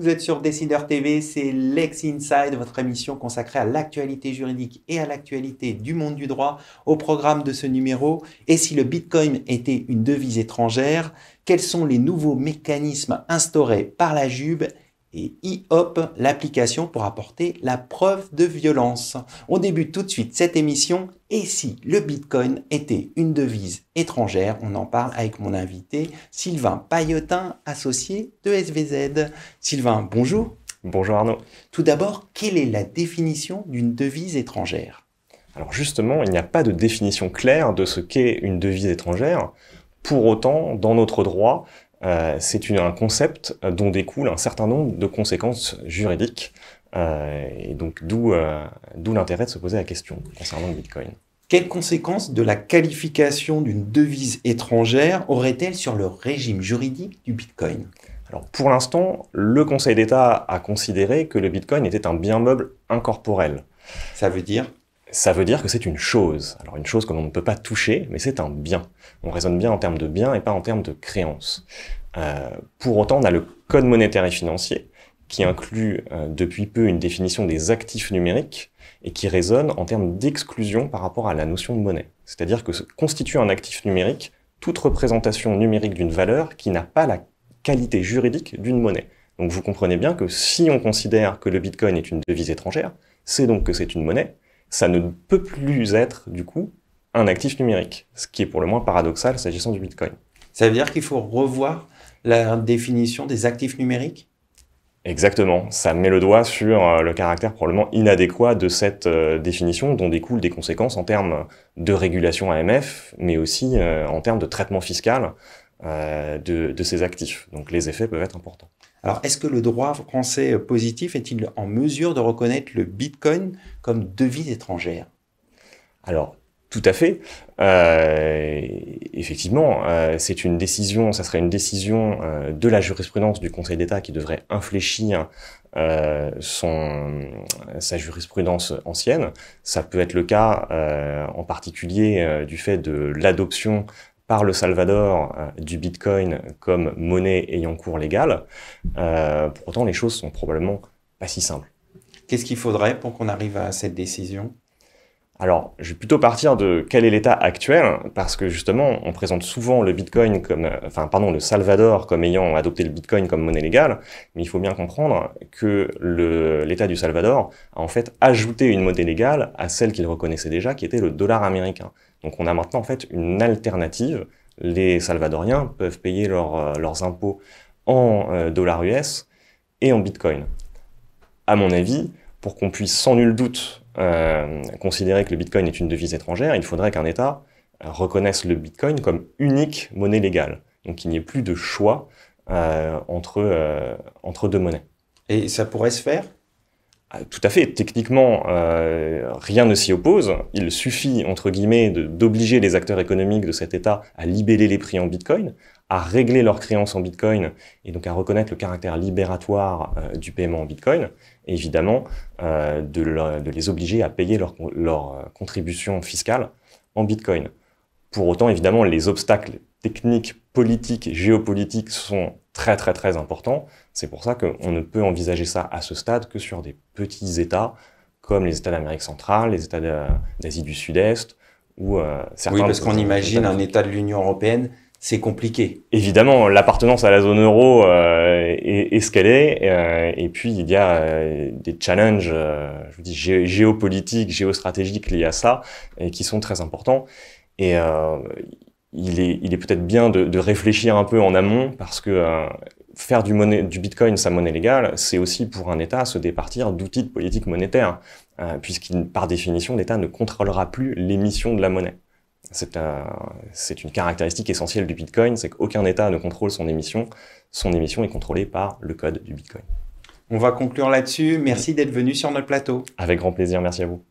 Vous êtes sur Décideur TV, c'est Lex Inside, votre émission consacrée à l'actualité juridique et à l'actualité du monde du droit. Au programme de ce numéro, et si le Bitcoin était une devise étrangère, quels sont les nouveaux mécanismes instaurés par la JUB et IOP, l'application pour apporter la preuve de violence. On débute tout de suite cette émission. Et si le Bitcoin était une devise étrangère? On en parle avec mon invité Sylvain Paillotin, associé de SVZ. Sylvain, bonjour. Bonjour Arnaud. Tout d'abord, quelle est la définition d'une devise étrangère? Alors justement, il n'y a pas de définition claire de ce qu'est une devise étrangère. Pour autant, dans notre droit, c'est un concept dont découle un certain nombre de conséquences juridiques, et donc d'où l'intérêt de se poser la question concernant le Bitcoin. Quelles conséquences de la qualification d'une devise étrangère aurait-elle sur le régime juridique du Bitcoin? Alors pour l'instant, le Conseil d'État a considéré que le Bitcoin était un bien meuble incorporel. Ça veut dire? Ça veut dire que c'est une chose. Alors une chose que l'on ne peut pas toucher, mais c'est un bien. On raisonne bien en termes de bien et pas en termes de créance. Pour autant, on a le Code monétaire et financier qui inclut depuis peu une définition des actifs numériques et qui raisonne en termes d'exclusion par rapport à la notion de monnaie. C'est-à-dire que constitue un actif numérique toute représentation numérique d'une valeur qui n'a pas la qualité juridique d'une monnaie. Donc vous comprenez bien que si on considère que le Bitcoin est une devise étrangère, c'est donc que c'est une monnaie. Ça ne peut plus être, du coup, un actif numérique, ce qui est pour le moins paradoxal s'agissant du Bitcoin. Ça veut dire qu'il faut revoir la définition des actifs numériques? Exactement, ça met le doigt sur le caractère probablement inadéquat de cette définition, dont découlent des conséquences en termes de régulation AMF, mais aussi en termes de traitement fiscal de ces actifs. Donc les effets peuvent être importants. Alors, est-ce que le droit français positif est-il en mesure de reconnaître le Bitcoin comme devise étrangère? Alors, tout à fait. Effectivement, c'est une décision, ça serait une décision de la jurisprudence du Conseil d'État qui devrait infléchir sa jurisprudence ancienne. Ça peut être le cas en particulier du fait de l'adoption par le Salvador du Bitcoin comme monnaie ayant cours légal. Pour autant, les choses sont probablement pas si simples. Qu'est-ce qu'il faudrait pour qu'on arrive à cette décision? Alors, je vais plutôt partir de quel est l'état actuel, parce que justement, on présente souvent le Bitcoin le Salvador comme ayant adopté le Bitcoin comme monnaie légale, mais il faut bien comprendre que l'État du Salvador a en fait ajouté une monnaie légale à celle qu'il reconnaissait déjà, qui était le dollar américain. Donc on a maintenant en fait une alternative. Les Salvadoriens peuvent payer leurs impôts en dollars US et en Bitcoin. À mon avis, pour qu'on puisse sans nul doute considérer que le Bitcoin est une devise étrangère, il faudrait qu'un État reconnaisse le Bitcoin comme unique monnaie légale. Donc qu'il n'y ait plus de choix entre deux monnaies. Et ça pourrait se faire? Tout à fait. Techniquement, rien ne s'y oppose. Il suffit, entre guillemets, d'obliger les acteurs économiques de cet État à libeller les prix en Bitcoin, à régler leurs créances en Bitcoin, et donc à reconnaître le caractère libératoire du paiement en Bitcoin, et évidemment de les obliger à payer leur contribution fiscale en Bitcoin. Pour autant, évidemment, les obstacles techniques, politiques, géopolitiques sont très très très importants. C'est pour ça qu'on ne peut envisager ça à ce stade que sur des petits États comme les États d'Amérique centrale, les États d'Asie du Sud-Est ou certains... Oui, parce qu'on imagine un État de l'Union européenne, c'est compliqué. Évidemment, l'appartenance à la zone euro est ce qu'elle est, et puis il y a des challenges je vous dis, géopolitiques, géostratégiques liés à ça, et qui sont très importants. Et il est peut-être bien de réfléchir un peu en amont, parce que faire du Bitcoin sa monnaie légale, c'est aussi pour un État se départir d'outils de politique monétaire, par définition, l'État ne contrôlera plus l'émission de la monnaie. C'est une caractéristique essentielle du Bitcoin, c'est qu'aucun État ne contrôle son émission. Son émission est contrôlée par le code du Bitcoin. On va conclure là-dessus. Merci d'être venu sur notre plateau. Avec grand plaisir, merci à vous.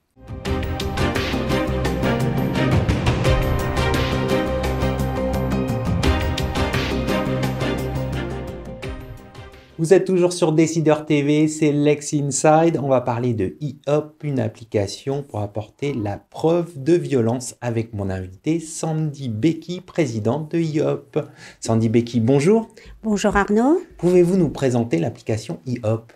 Vous êtes toujours sur Décideur TV, c'est Lex Inside. On va parler de eHop, une application pour apporter la preuve de violence avec mon invité Sandy Becky, présidente de eHop. Sandy Becky, bonjour. Bonjour Arnaud. Pouvez-vous nous présenter l'application eHop ?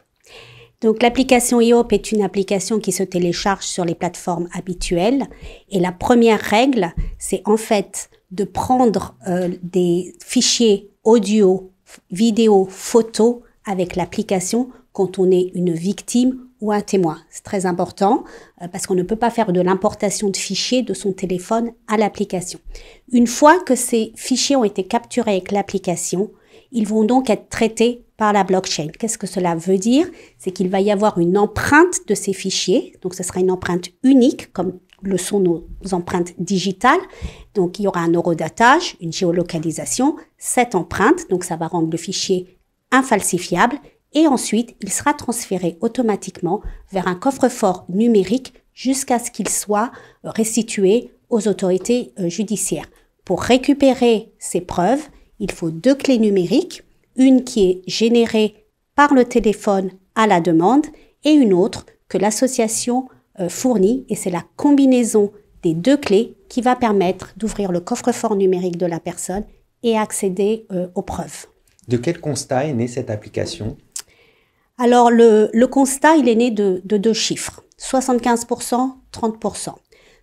Donc l'application eHop est une application qui se télécharge sur les plateformes habituelles. Et la première règle, c'est en fait de prendre des fichiers audio, vidéo, photos avec l'application quand on est une victime ou un témoin. C'est très important parce qu'on ne peut pas faire de l'importation de fichiers de son téléphone à l'application. Une fois que ces fichiers ont été capturés avec l'application, ils vont donc être traités par la blockchain. Qu'est-ce que cela veut dire? C'est qu'il va y avoir une empreinte de ces fichiers. Donc, ce sera une empreinte unique, comme le sont nos empreintes digitales. Donc, il y aura un horodatage, une géolocalisation, cette empreinte. Donc, ça va rendre le fichier infalsifiable. Et ensuite, il sera transféré automatiquement vers un coffre-fort numérique jusqu'à ce qu'il soit restitué aux autorités judiciaires. Pour récupérer ces preuves, il faut 2 clés numériques, une qui est générée par le téléphone à la demande et une autre que l'association fournit. Et c'est la combinaison des 2 clés qui va permettre d'ouvrir le coffre-fort numérique de la personne et accéder aux preuves. De quel constat est née cette application ? Alors, le constat, il est né de 2 chiffres, 75%, 30%.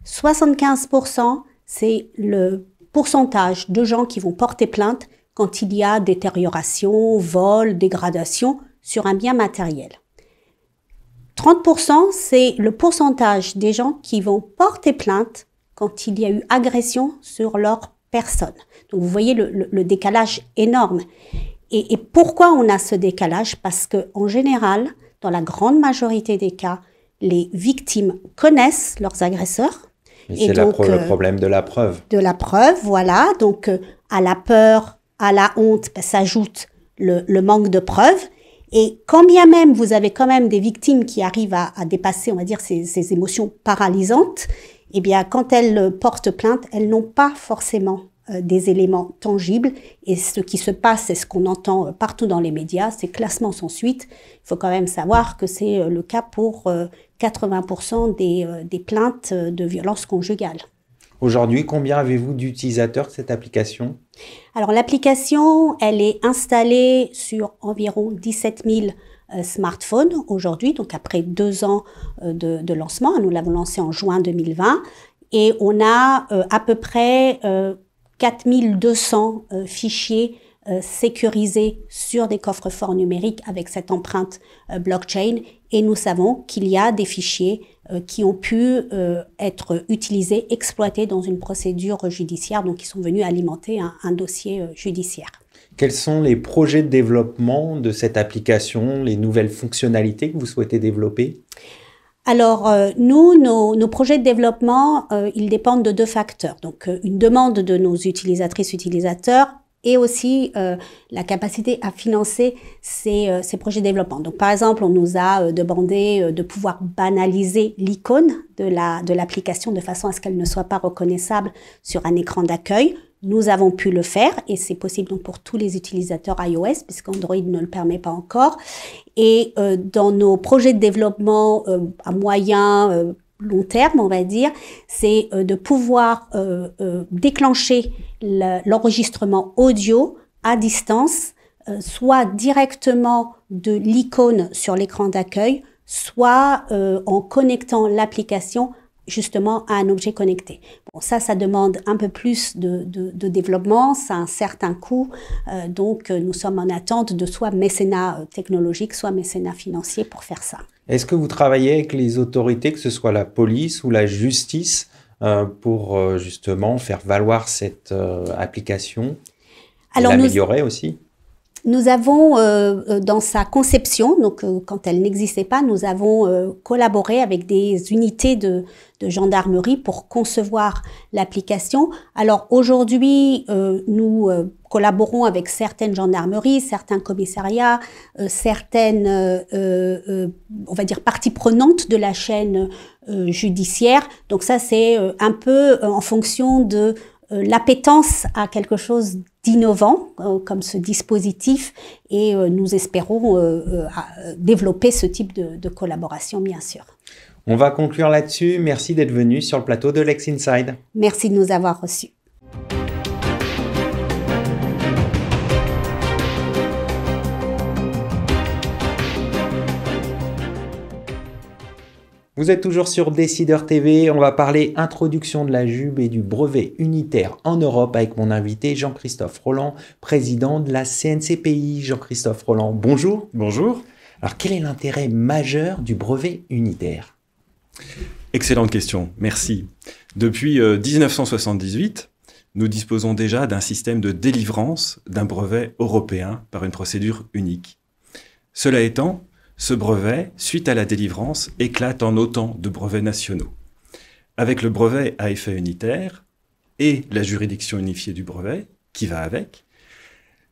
75%, c'est le pourcentage de gens qui vont porter plainte quand il y a détérioration, vol, dégradation sur un bien matériel. 30%, c'est le pourcentage des gens qui vont porter plainte quand il y a eu agression sur leur personne. Donc, vous voyez le décalage énorme. Et pourquoi on a ce décalage? Parce que, en général, dans la grande majorité des cas, les victimes connaissent leurs agresseurs. Et c'est donc, le problème de la preuve. De la preuve, voilà. Donc, à la peur, à la honte, s'ajoute le manque de preuves. Et quand bien même vous avez quand même des victimes qui arrivent à dépasser, on va dire, ces émotions paralysantes, eh bien, quand elles portent plainte, elles n'ont pas forcément des éléments tangibles. Et ce qui se passe, c'est ce qu'on entend partout dans les médias, c'est classement sans suite. Il faut quand même savoir que c'est le cas pour 80% des plaintes de violences conjugales. Aujourd'hui, combien avez-vous d'utilisateurs de cette application? Alors, l'application, elle est installée sur environ 17 000 smartphones aujourd'hui, donc après 2 ans de lancement. Nous l'avons lancé en juin 2020 et on a à peu près 4200 fichiers sécurisés sur des coffres-forts numériques avec cette empreinte blockchain. Et nous savons qu'il y a des fichiers qui ont pu être utilisés, exploités dans une procédure judiciaire, donc qui sont venus alimenter un dossier judiciaire. Quels sont les projets de développement de cette application, les nouvelles fonctionnalités que vous souhaitez développer ? Alors, nous, nos projets de développement, ils dépendent de 2 facteurs. Donc, une demande de nos utilisatrices-utilisateurs et aussi la capacité à financer ces projets de développement. Donc, par exemple, on nous a demandé de pouvoir banaliser l'icône de l'application de façon à ce qu'elle ne soit pas reconnaissable sur un écran d'accueil. Nous avons pu le faire et c'est possible donc pour tous les utilisateurs iOS puisqu'Android ne le permet pas encore. Et dans nos projets de développement à moyen, long terme, on va dire, c'est de pouvoir déclencher l'enregistrement audio à distance, soit directement de l'icône sur l'écran d'accueil, soit en connectant l'application justement à un objet connecté. Bon, ça demande un peu plus de développement, ça a un certain coût, donc nous sommes en attente de soit mécénat technologique, soit mécénat financier pour faire ça. Est-ce que vous travaillez avec les autorités, que ce soit la police ou la justice, pour justement faire valoir cette application et l'améliorer aussi ? Nous avons, dans sa conception, donc quand elle n'existait pas, nous avons collaboré avec des unités de gendarmerie pour concevoir l'application. Alors aujourd'hui, nous collaborons avec certaines gendarmeries, certains commissariats, certaines, on va dire, parties prenantes de la chaîne judiciaire. Donc ça, c'est un peu en fonction de l'appétence à quelque chose d'innovant comme ce dispositif et nous espérons développer ce type de collaboration, bien sûr. On va conclure là-dessus. Merci d'être venu sur le plateau de Lex Inside. Merci de nous avoir reçus. Vous êtes toujours sur Décideur TV, on va parler introduction de la JUB et du brevet unitaire en Europe avec mon invité Jean-Christophe Rolland, président de la CNCPI. Jean-Christophe Rolland, bonjour. Bonjour. Alors quel est l'intérêt majeur du brevet unitaire ? Excellente question, merci. Depuis 1978, nous disposons déjà d'un système de délivrance d'un brevet européen par une procédure unique. Cela étant, ce brevet, suite à la délivrance, éclate en autant de brevets nationaux. Avec le brevet à effet unitaire et la juridiction unifiée du brevet, qui va avec,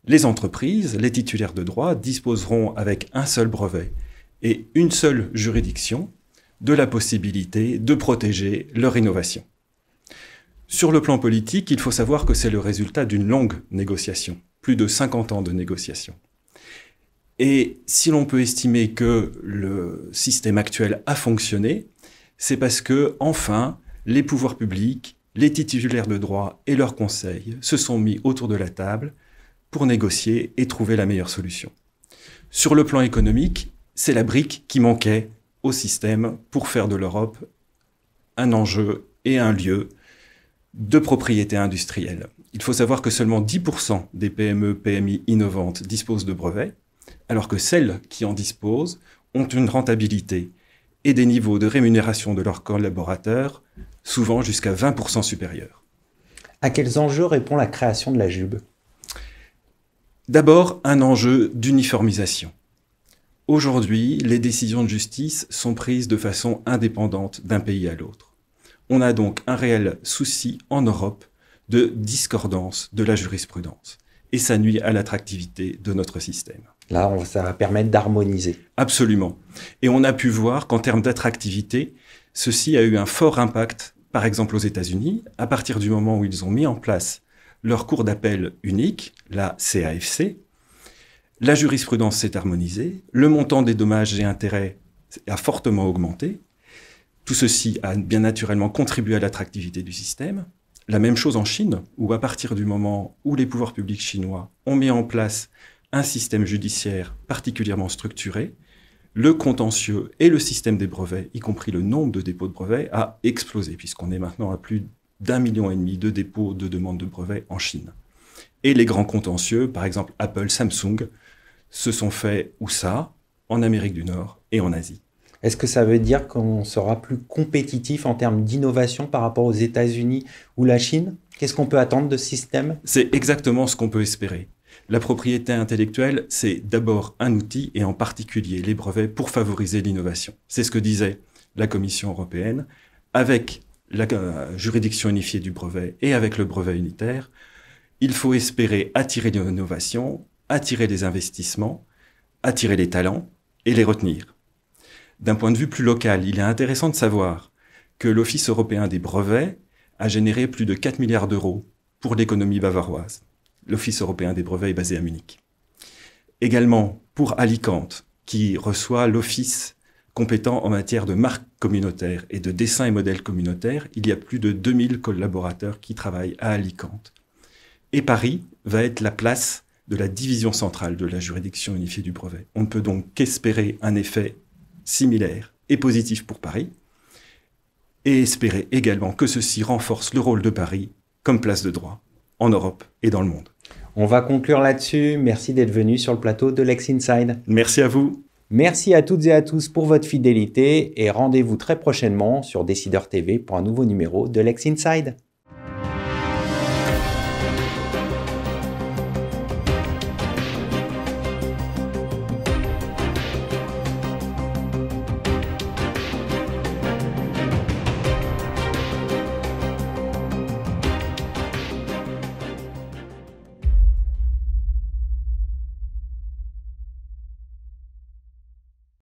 les entreprises, les titulaires de droit, disposeront avec un seul brevet et une seule juridiction de la possibilité de protéger leur innovation. Sur le plan politique, il faut savoir que c'est le résultat d'une longue négociation, plus de 50 ans de négociation. Et si l'on peut estimer que le système actuel a fonctionné, c'est parce que, enfin, les pouvoirs publics, les titulaires de droit et leurs conseils se sont mis autour de la table pour négocier et trouver la meilleure solution. Sur le plan économique, c'est la brique qui manquait au système pour faire de l'Europe un enjeu et un lieu de propriété industrielle. Il faut savoir que seulement 10% des PME, PMI innovantes disposent de brevets, alors que celles qui en disposent ont une rentabilité et des niveaux de rémunération de leurs collaborateurs souvent jusqu'à 20% supérieurs. À quels enjeux répond la création de la JUB ? D'abord, un enjeu d'uniformisation. Aujourd'hui, les décisions de justice sont prises de façon indépendante d'un pays à l'autre. On a donc un réel souci en Europe de discordance de la jurisprudence. Et ça nuit à l'attractivité de notre système. Là, ça va permettre d'harmoniser. Absolument. Et on a pu voir qu'en termes d'attractivité, ceci a eu un fort impact, par exemple aux États-Unis, à partir du moment où ils ont mis en place leur cour d'appel unique, la CAFC. La jurisprudence s'est harmonisée, le montant des dommages et intérêts a fortement augmenté. Tout ceci a bien naturellement contribué à l'attractivité du système. La même chose en Chine, où à partir du moment où les pouvoirs publics chinois ont mis en place un système judiciaire particulièrement structuré, le contentieux et le système des brevets, y compris le nombre de dépôts de brevets, a explosé, puisqu'on est maintenant à plus d'1,5 million de dépôts de demandes de brevets en Chine. Et les grands contentieux, par exemple Apple, Samsung, se sont faits où ça ? En Amérique du Nord et en Asie. Est-ce que ça veut dire qu'on sera plus compétitif en termes d'innovation par rapport aux États-Unis ou la Chine ? Qu'est-ce qu'on peut attendre de ce système ? C'est exactement ce qu'on peut espérer. La propriété intellectuelle, c'est d'abord un outil, et en particulier les brevets, pour favoriser l'innovation. C'est ce que disait la Commission européenne. Avec la juridiction unifiée du brevet et avec le brevet unitaire, il faut espérer attirer l'innovation, attirer les investissements, attirer les talents et les retenir. D'un point de vue plus local, il est intéressant de savoir que l'Office européen des brevets a généré plus de 4 milliards d'euros pour l'économie bavaroise. L'Office européen des brevets est basé à Munich. Également pour Alicante, qui reçoit l'office compétent en matière de marques communautaires et de dessins et modèles communautaires, il y a plus de 2000 collaborateurs qui travaillent à Alicante. Et Paris va être la place de la division centrale de la juridiction unifiée du brevet. On ne peut donc qu'espérer un effet similaire et positif pour Paris, et espérer également que ceci renforce le rôle de Paris comme place de droit en Europe et dans le monde. On va conclure là-dessus. Merci d'être venu sur le plateau de Lex Inside. Merci à vous. Merci à toutes et à tous pour votre fidélité et rendez-vous très prochainement sur Décideur TV pour un nouveau numéro de Lex Inside.